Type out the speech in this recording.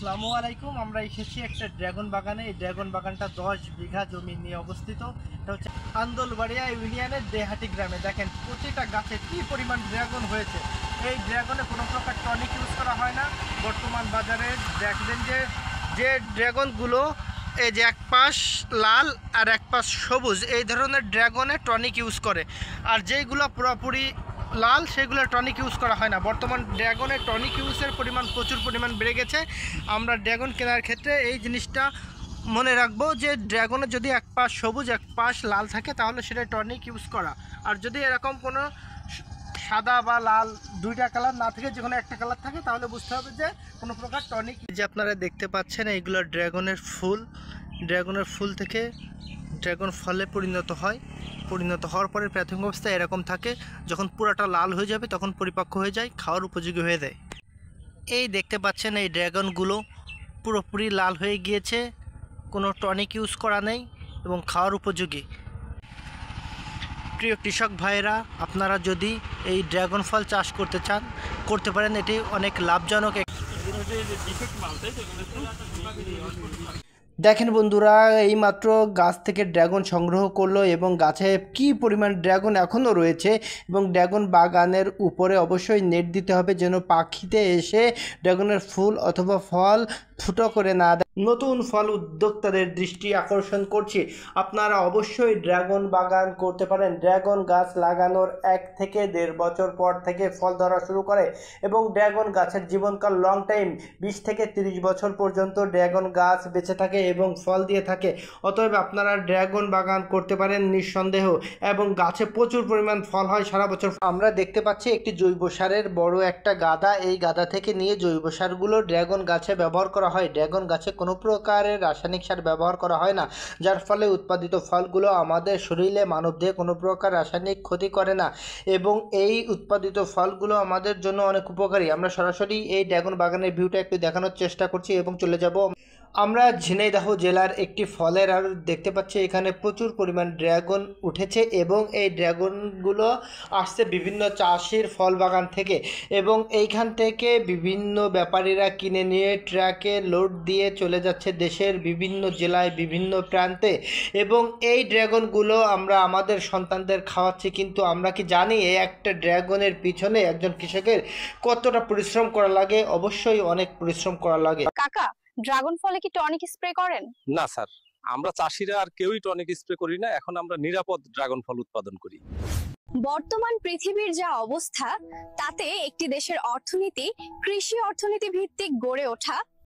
আসসালামু আলাইকুম। আমরা এসেছি একটা ড্রাগন বাগানে। এই ড্রাগন বাগানটা 10 বিঘা জমি নিয়ে অবস্থিত। এটা হচ্ছে আন্দোলবাড়িয়া ইউনিয়নের দেহাটি গ্রামে। দেখেন প্রতিটা গাছে কি পরিমাণ ড্রাগন হয়েছে। এই ড্রাগনে কোনো প্রকার টনিক ইউজ করা হয় না। বর্তমান বাজারে দেখবেন যে ড্রাগনগুলো এই যে এক পাশ লাল আর এক পাশ সবুজ, এই ধরনের ড্রাগনে টনিক ইউজ করে। আর যেইগুলো পুরোপুরি লাল সেগুলো টনিক ইউজ করা হয় না। বর্তমান ড্রাগনের টনিক ইউজের পরিমাণ প্রচুর পরিমাণ বেড়ে গেছে। আমরা ড্রাগন কেনার ক্ষেত্রে এই জিনিসটা মনে রাখবো যে ড্রাগনের যদি এক পাশ সবুজ এক পাশ লাল থাকে তাহলে সেটা টনিক ইউজ করা। আর যদি এরকম কোনো সাদা বা লাল দুইটা কালার না থাকে, যে কোনো একটা কালার থাকে, তাহলে বুঝতে হবে যে কোনো প্রকার টনিক। যে আপনারা দেখতে পাচ্ছেন এইগুলো ড্রাগনের ফুল। ড্রাগনের ফুল থেকে ড্রাগন ফলে পরিণত হওয়ার পরে প্রাথমিক অবস্থায় এরকম থাকে। যখন পুরাটা লাল হয়ে যাবে তখন পরিপক্ক হয়ে যায়, খাওয়ার উপযোগী হয়ে যায়। এই দেখতে পাচ্ছেন এই ড্রাগনগুলো পুরোপুরি লাল হয়ে গিয়েছে, কোনো টনিক ইউজ করা নেই এবং খাওয়ার উপযোগী। প্রিয় কৃষক ভাইয়েরা, আপনারা যদি এই ড্রাগন ফল চাষ করতে চান করতে পারেন। এটি অনেক লাভজনক। দেখেন বন্ধুরা, এইমাত্র গাছ থেকে ড্রাগন সংগ্রহ করলো এবং গাছে কি পরিমাণ ড্রাগন এখনও রয়েছে। এবং ড্রাগন বাগানের উপরে অবশ্যই নেট দিতে হবে যেন পাখিতে এসে ড্রাগনের ফুল অথবা ফল ফুটো করে না দেয়। নতুন ফল উদ্যোক্তাদের দৃষ্টি আকর্ষণ করছি, আপনারা অবশ্যই ড্রাগন বাগান করতে পারেন। ড্রাগন গাছ লাগানোর 1 থেকে 1.5 বছর পর থেকে ফল ধরা শুরু করে এবং ড্রাগন গাছের জীবনকাল লং টাইম 20 থেকে 30 বছর পর্যন্ত ড্রাগন গাছ বেঁচে থাকে এবং ফল দিয়ে থাকে। অতএব আপনারা ড্রাগন বাগান করতে পারেন নিঃসন্দেহ, এবং গাছে প্রচুর পরিমাণ ফল হয় সারা বছর। আমরা দেখতে পাচ্ছি একটি জৈব সারের বড় একটা গাদা। এই গাদা থেকে নিয়ে জৈব সারগুলো ড্রাগন গাছে ব্যবহার করা হয়। ড্রাগন গাছে কোনো প্রকারের রাসায়নিক সার ব্যবহার করা হয় না, যার ফলে উৎপাদিত ফলগুলো আমাদের শরীরে মানবদেহে কোনো প্রকার রাসায়নিক ক্ষতি করে না এবং এই উৎপাদিত ফলগুলো আমাদের জন্য অনেক উপকারী। আমরা সরাসরি এই ড্রাগন বাগানের ভিউটা একটু দেখানোর চেষ্টা করছি এবং চলে যাব। আমরা ঝিনাইদহ জেলার একটি ফলের আর দেখতে পাচ্ছি এখানে প্রচুর পরিমাণ ড্রাগন উঠেছে এবং এই ড্রাগনগুলো আসছে বিভিন্ন চাষির ফল বাগান থেকে এবং এইখান থেকে বিভিন্ন ব্যাপারীরা কিনে নিয়ে ট্রাকে লোড দিয়ে চলে যাচ্ছে দেশের বিভিন্ন জেলায় বিভিন্ন প্রান্তে। এবং এই ড্রাগনগুলো আমরা আমাদের সন্তানদের খাওয়াচ্ছি, কিন্তু আমরা কি জানি এই একটা ড্রাগনের পিছনে একজন কৃষকের কতটা পরিশ্রম করা লাগে? অবশ্যই অনেক পরিশ্রম করা লাগে। কাকা, ড্রাগন ফলে কি টনিক স্প্রে করেন? না স্যার, আমরা চাষিরা আর কেউই টনিক স্প্রে করি না। এখন আমরা নিরাপদ ড্রাগন ফল উৎপাদন করি। বর্তমান পৃথিবীর যা অবস্থা, তাতে একটি দেশের অর্থনীতি কৃষি অর্থনীতি ভিত্তিক গড়ে ওঠা